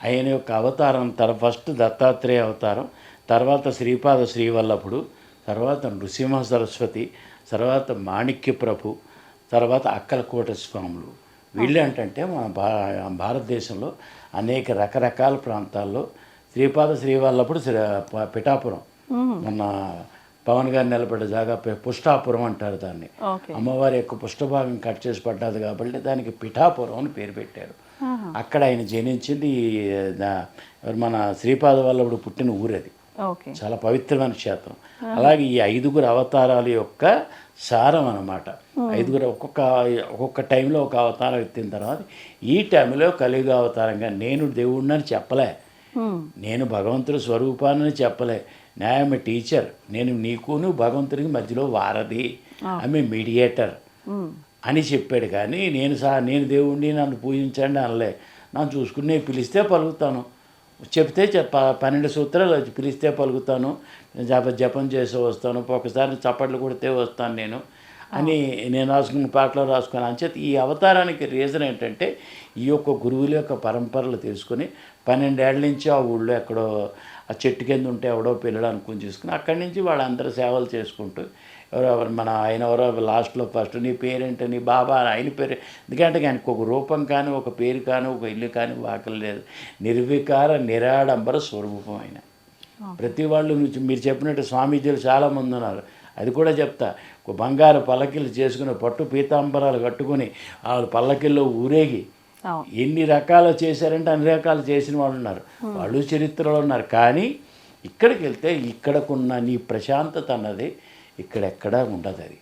ఆయన యొక్క అవతారం ఫస్ట్ దత్తాత్రేయ అవతారం, తర్వాత శ్రీపాద శ్రీవల్లభుడు, తర్వాత నృసింహ సరస్వతి, తర్వాత మాణిక్య ప్రభు, తర్వాత అక్కలకోట స్వాములు. వీళ్ళు ఏంటంటే మన భారతదేశంలో అనేక రకరకాల ప్రాంతాల్లో శ్రీపాద శ్రీవల్లభుడు పిఠాపురం, మన పవన్ గారు నిలబడ్డ జాగా పుష్టాపురం అంటారు దాన్ని. అమ్మవారి యొక్క పుష్టభాగం కట్ చేసి పడ్డది కాబట్టి దానికి పిఠాపురం అని పేరు పెట్టారు. అక్కడ ఆయన జనించింది. మన శ్రీపాద వల్లభుడు పుట్టిన ఊరది. చాలా పవిత్రమైన క్షేత్రం. అలాగే ఈ 5గురు అవతారాల యొక్క సారం అన్నమాట. 5గురు ఒక్కొక్క టైంలో ఒక అవతారం ఎత్తిన తర్వాత ఈ టైంలో కలియుగ అవతారంగా నేను దేవుడిని చెప్పలే, నేను భగవంతుడి స్వరూపాన్ని చెప్పలే, న్యాయమ టీచర్, నేను నీకును భగవంతుడికి మధ్యలో వారధి, ఆమె మీడియేటర్ అని చెప్పాడు. కానీ నేను దేవుణ్ణి నన్ను పూజించండి అనలే. నన్ను చూసుకుని పిలిస్తే పలుకుతాను, చెప్తే 12 సూత్రాలు పిలిస్తే పలుకుతాను, జపం చేసి వస్తాను, ఒకసారి చప్పట్లు కొడితే వస్తాను నేను అని నేను రాసుకున్న పాటలో రాసుకున్నాను. అంచేత ఈ అవతారానికి రీజన్ ఏంటంటే ఈ యొక్క గురువుల యొక్క పరంపరలు తెలుసుకుని 12 ఏళ్ళ నుంచి ఆ ఊళ్ళో ఎక్కడో ఆ చెట్టు కింద ఉంటే ఎవడో పిల్లలు అనుకుని చేసుకుని అక్కడి నుంచి వాళ్ళందరూ సేవలు చేసుకుంటూ ఎవరెవరు మన ఆయన ఎవరో లాస్ట్లో ఫస్ట్ నీ పేరేంటి, నీ బాబా ఆయన పేరు. ఎందుకంటే ఆయనకు ఒక రూపం కానీ ఒక పేరు కానీ ఒక ఇల్లు కానీ వాకలు లేదు. నిర్వికార నిరాడంబర స్వరూపం ఆయన. ప్రతి వాళ్ళు మీరు చెప్పినట్టు స్వామీజీలు చాలామంది ఉన్నారు, అది కూడా చెప్తా. ఒక బంగారు పల్లకిళ్ళు చేసుకుని పట్టు పీతాంబరాలు కట్టుకుని వాళ్ళు పల్లకిల్లో ఊరేగి ఎన్ని రకాలు చేశారంటే అన్ని రకాలు చేసిన వాళ్ళు ఉన్నారు, వాళ్ళు చరిత్రలో ఉన్నారు. కానీ ఇక్కడికి వెళ్తే ఇక్కడకున్న నీ ప్రశాంతత అన్నది ఇక్కడెక్కడా ఉండదు. అది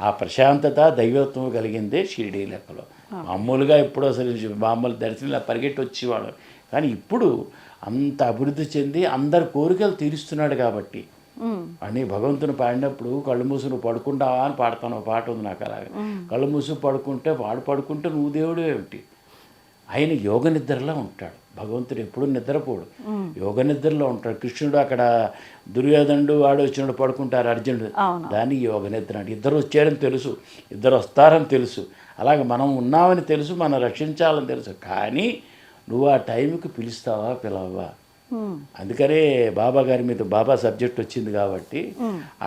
ఆ ప్రశాంతత దైవత్వం కలిగిందే షిరిడీ లెక్కలో. మామూలుగా ఇప్పుడు అసలు మామూలు దర్శనం పరిగెట్టి వచ్చేవాడు, కానీ ఇప్పుడు అంత అభివృద్ధి చెంది అందరి కోరికలు తీరుస్తున్నాడు. కాబట్టి అని భగవంతుని పాడినప్పుడు కళ్ళు మూసుకు పడుకుంటావా అని పాడతాను. పాట ఉంది నాకు అలాగే. కళ్ళు మూసుకు పడుకుంటే వాడు పడుకుంటే నువ్వు దేవుడు ఏమిటి? ఆయన యోగ నిద్రలో ఉంటాడు. భగవంతుడు ఎప్పుడు నిద్రపోడు, యోగ నిద్రలో ఉంటాడు. కృష్ణుడు అక్కడ దుర్యోధనుడు వాడు వచ్చినప్పుడు పడుకుంటారు, అర్జునుడు, దాన్ని యోగ నిద్ర అంటే. ఇద్దరు వచ్చారని తెలుసు, ఇద్దరు వస్తారని తెలుసు, అలాగే మనం ఉన్నామని తెలుసు, మనం రక్షించాలని తెలుసు. కానీ నువ్వు ఆ టైంకి పిలుస్తావా పిలవా? అందుకనే బాబా గారి మీద బాబా సబ్జెక్ట్ వచ్చింది కాబట్టి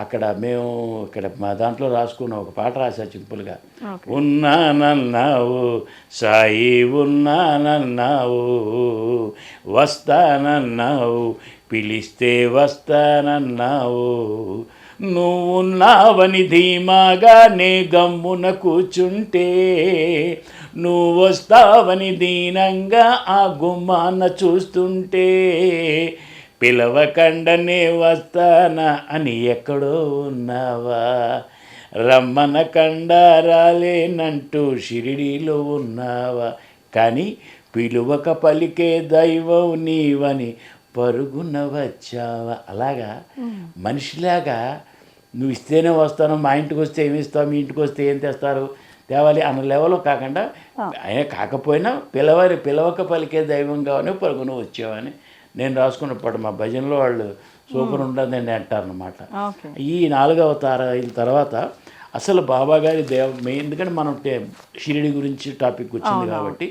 అక్కడ మేము ఇక్కడ మా దాంట్లో రాసుకున్న ఒక పాట రాసా సింపుల్గా. ఉన్నానన్నావు సాయి, ఉన్నానన్నావు, వస్తానన్నావు, పిలిస్తే వస్తానన్నావు, నువ్వున్నావని ధీమాగానే గమ్మున కూర్చుంటే, నువ్వు వస్తావని దీనంగా ఆ గుమ్మాన చూస్తుంటే, పిలవకండనే వస్తానా అని ఎక్కడో ఉన్నావా, రమ్మన కండారాలేనంటూ షిరిడీలో ఉన్నావా, కానీ పిలువక పలికే దైవం నీవని పరుగున వచ్చావా. అలాగా మనిషిలాగా నువ్వు ఇస్తేనే వస్తాను, మా ఇంటికి వస్తే ఏమి ఇస్తావు, మీ ఇంటికి వస్తే ఏం తెస్తారు తేవాలి అన్న లెవెల్లో కాకుండా, ఆయన కాకపోయినా పిలవక పలికే దైవం కావని పరుగున వచ్చావని నేను రాసుకున్నప్పుడు మా భజనలో వాళ్ళు సూపర్ ఉండదని అంటారనమాట. ఈ 4వ తర్వాత అసలు బాబా గారి ఎందుకంటే మనం షిరిడి గురించి టాపిక్ వచ్చింది కాబట్టి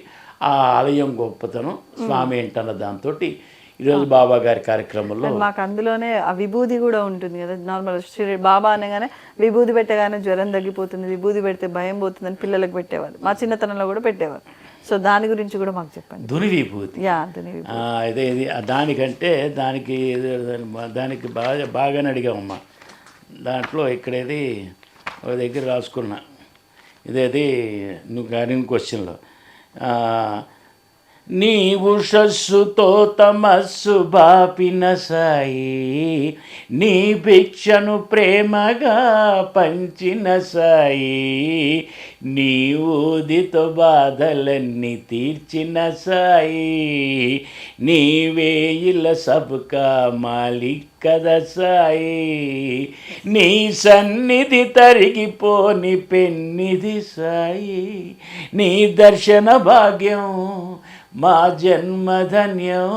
ఆ ఆలయం గొప్పతనం స్వామి ఏంటన్న దాంతో ఈరోజు బాబా గారి కార్యక్రమంలో మాకు అందులోనే ఆ విభూది కూడా ఉంటుంది కదా. నార్మల్ బాబా అనగానే విభూది పెట్టగానే జ్వరం తగ్గిపోతుంది, విభూది పెడితే భయం పోతుందని పిల్లలకు పెట్టేవారు, మా చిన్నతనంలో కూడా పెట్టేవారు. సో దాని గురించి కూడా మాకు చెప్పండి. ధుని విభూతి, ఇదే ఇది దానికంటే దానికి బాగానే అడిగామమ్మా. దాంట్లో ఇక్కడేది ఒక దగ్గర రాసుకున్నా, ఇదేది నువ్వు గారిన క్వశ్చన్లో, నీవు షస్సుతో తమస్సు బాపిన సాయి, నీ భిక్షను ప్రేమగా పంచిన సాయి, నీ ఊదితో బాధలన్నీ తీర్చిన సాయి, నీవే ఇల సబ్కా మాలిక్ కదా సాయి, నీ సన్నిధి తరిగిపోని పెన్నిధి సాయి, నీ దర్శన భాగ్యం మా జన్మధన్యం,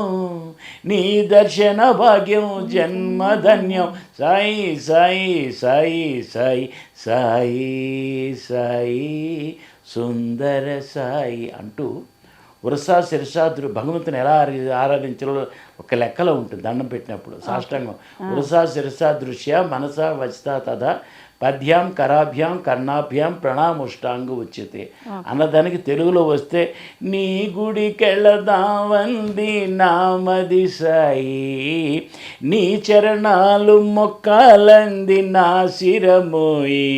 నీ దర్శన భాగ్యం జన్మధన్యం, సాయి సాయి సాయి సాయి సాయి సాయి సుందర సాయి అంటూ వృషా శిరసాద్రు భగవంతుని ఎలా ఆరాధించాలో ఒక లెక్కలో ఉంటుంది. దండం పెట్టినప్పుడు సాష్టాంగం వృషా శిరసాదృశ్య మనసా వచితా తదా పద్యాం కరాభ్యాం కర్ణాభ్యాం ప్రణాముష్టాంగ ఉచ్యతే అన్నదానికి తెలుగులో వస్తే, నీ గుడికెళదామంది నామది సాయి, నీ చరణాలు మొక్కాలంది నా శిరమోయి,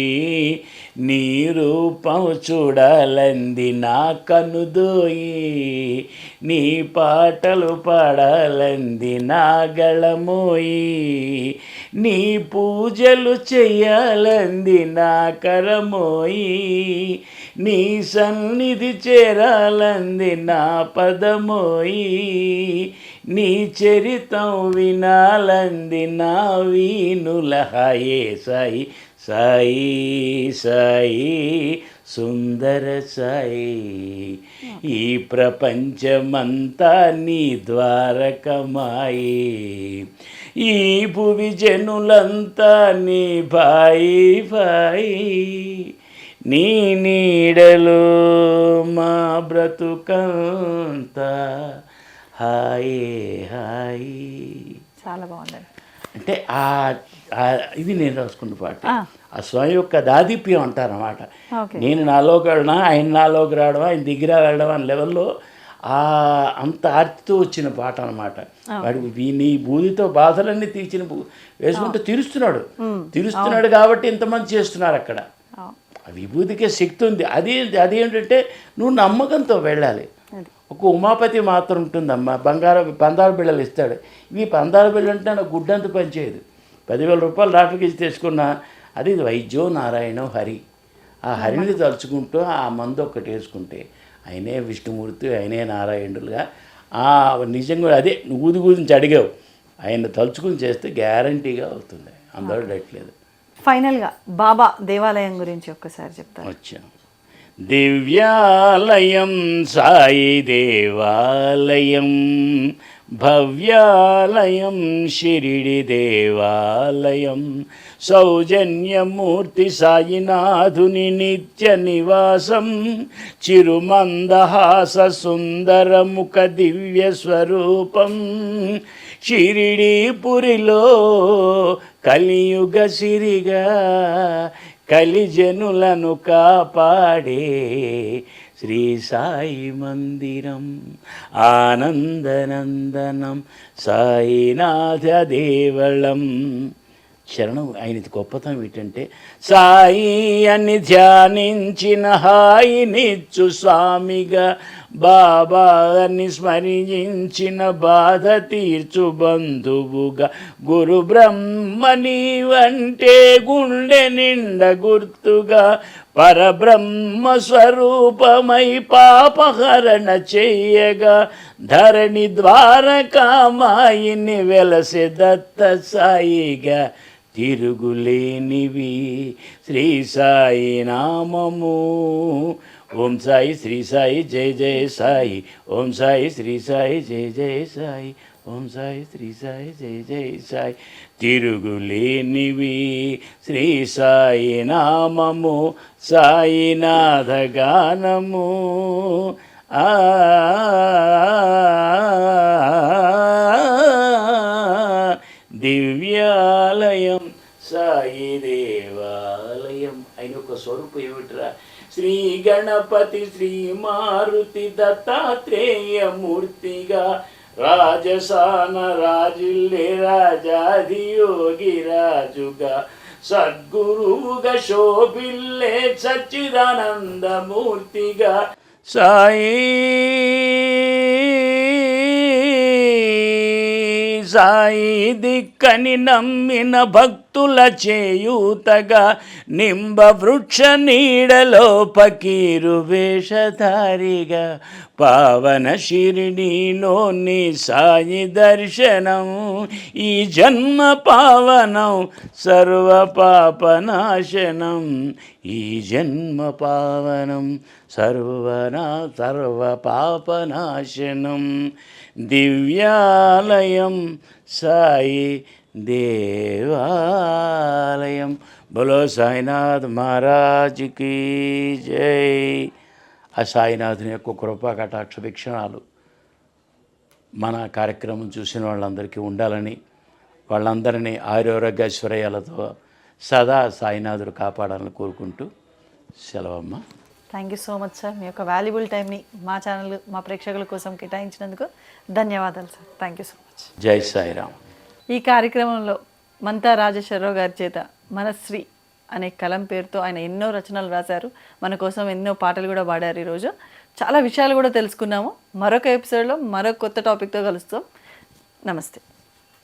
నీ రూపం చూడాలంది నా కనుదోయి, నీ పాటలు పాడాలంది నా గళమోయి, నీ పూజలు చెయ్యాలంది నా కరమోయి, నీ సన్నిధి చేరాలంది నా పదమోయి, నీ చరితం వినాలంది నా వీనుల హాయే సాయి సాయి సాయి సుందర సాయి, ఈ ప్రపంచమంతా నీ ద్వారకమాయి, ఈ భువి జనులంతా నీ భాయి భాయి, నీ నీడలో మా బ్రతుకంతా హాయే హాయి. చాలా బాగుందండి. అంటే ఇది నేను రాసుకున్న పాట. ఆ స్వయం యొక్క దాదీప్యం అంటారన్నమాట. నేను నాలోకి వెళ్ళినా ఆయన నాలోకి రావడం, ఆయన దగ్గర వెళ్ళడం అనే లెవెల్లో అంత ఆర్తితో వచ్చిన పాట అనమాట. వాడికి నీ బూదితో బాధలన్నీ తీర్చిన వేసుకుంటూ తీరుస్తున్నాడు కాబట్టి ఇంతమంది చేస్తున్నారు అక్కడ. ఆ విభూతికే శక్తి ఉంది. అదేంటంటే నువ్వు నమ్మకంతో వెళ్ళాలి. ఒక ఉమాపతి మాత్రం ఉంటుందమ్మా, పందాల బిళ్ళలు ఇస్తాడు. ఇవి పందాల బిళ్ళలు అంటే నాకు గుడ్డంత పనిచేయదు. 10,000 రూపాయలు డాక్టర్కి ఇచ్చి తెచ్చుకున్నా, అది వైద్యో నారాయణో హరి. ఆ హరిని తలుచుకుంటూ ఆ మందు ఒక్కటి వేసుకుంటే ఆయనే విష్ణుమూర్తి, ఆయనే నారాయణులుగా నిజంగా అదే ఊది గురించి అడిగావు, ఆయన తలుచుకుని చేస్తే గ్యారంటీగా అవుతుంది, అందులో డౌట్ లేదు. ఫైనల్గా బాబా దేవాలయం గురించి ఒక్కసారి చెప్తాను. వచ్చాను. దివ్యాలయం సాయి దేవాలయం, భవ్యాలయం షిరిడి దేవాలయం సౌజన్యమూర్తి సాయినాథుని నిత్య నివాసం చిరుమందహాస సుందరముఖ దివ్య స్వరూపం షిరిడీపురిలో కలియుగ సిరిగా కలిజనులను కాపాడే శ్రీ సాయి మందిరం ఆనందనందనం సాయినాథ దేవళం. శరణం. ఆయనది గొప్పతనం ఏంటంటే సాయి అని ధ్యానించిన హాయినిచ్చు స్వామిగా, బాబా అని స్మరించిన బాధ తీర్చు బంధువుగా, గురు బ్రహ్మని వంటే గుండె నిండ గుర్తుగా, పరబ్రహ్మ స్వరూపమై పాపహరణ చెయ్యగా, ధరణి ద్వారకామాయిని వెలసె దత్త సాయిగా, తిరుగులేనివి శ్రీ సాయి నామము. ఓం సాయి శ్రీ సాయి జయ జయ సాయి, ఓం సాయి శ్రీ సాయి జయ జయ సాయి, ఓం సాయి శ్రీ సాయి జయ జయ సాయి. తిరుగులేనివి శ్రీ సాయి నామము, సాయినాథ గానము. దివ్యాలయం సాయి దేవాలయం. ఆయన యొక్క స్వరూపం ఏమిట్రా? శ్రీ గణపతి శ్రీ మారుతి దత్తాత్రేయ మూర్తిగా, రాజసాన రాజుల్లే రాజాధియోగి రాజుగా, సద్గురువుగా శోభిల్లే సచ్చిదానందమూర్తిగా, సాయి సాయి దిక్కని నమ్మిన భక్తుల చేయూతగా, నింబ వృక్ష నీడలో పకీరు వేషధారిగా, పావన షిరిడీలోని సాయి దర్శనం ఈ జన్మ పావనం సర్వ పాపనాశనం, ఈ జన్మ పావనం సర్వ పాపనాశనం. దివ్యాలయం సాయి దేవాలయం. బోలో సాయినాథ్ మహారాజ్కి జై. ఆ సాయినాథుని యొక్క కృపా కటాక్ష వీక్షణాలు మన కార్యక్రమం చూసిన వాళ్ళందరికీ ఉండాలని, వాళ్ళందరినీ ఆరోగ్యశ్వర్యాలతో సదా సాయినాథుడు కాపాడాలని కోరుకుంటూ సెలవమ్మ. Thank you so much sir. మీ యొక్క వాల్యుబుల్ టైంని మా ఛానల్, మా ప్రేక్షకుల కోసం కేటాయించినందుకు ధన్యవాదాలు sir. Thank you so much. జై సాయిరామ్. ఈ కార్యక్రమంలో మంతా రాజేశ్వరరావు గారి చేత మనశ్రీ అనే కలం పేరుతో ఆయన ఎన్నో రచనలు రాశారు. మన కోసం ఎన్నో పాటలు కూడా పాడారు. ఈరోజు చాలా విషయాలు కూడా తెలుసుకున్నాము. మరొక ఎపిసోడ్లో మరొక కొత్త టాపిక్తో కలుస్తాం. నమస్తే.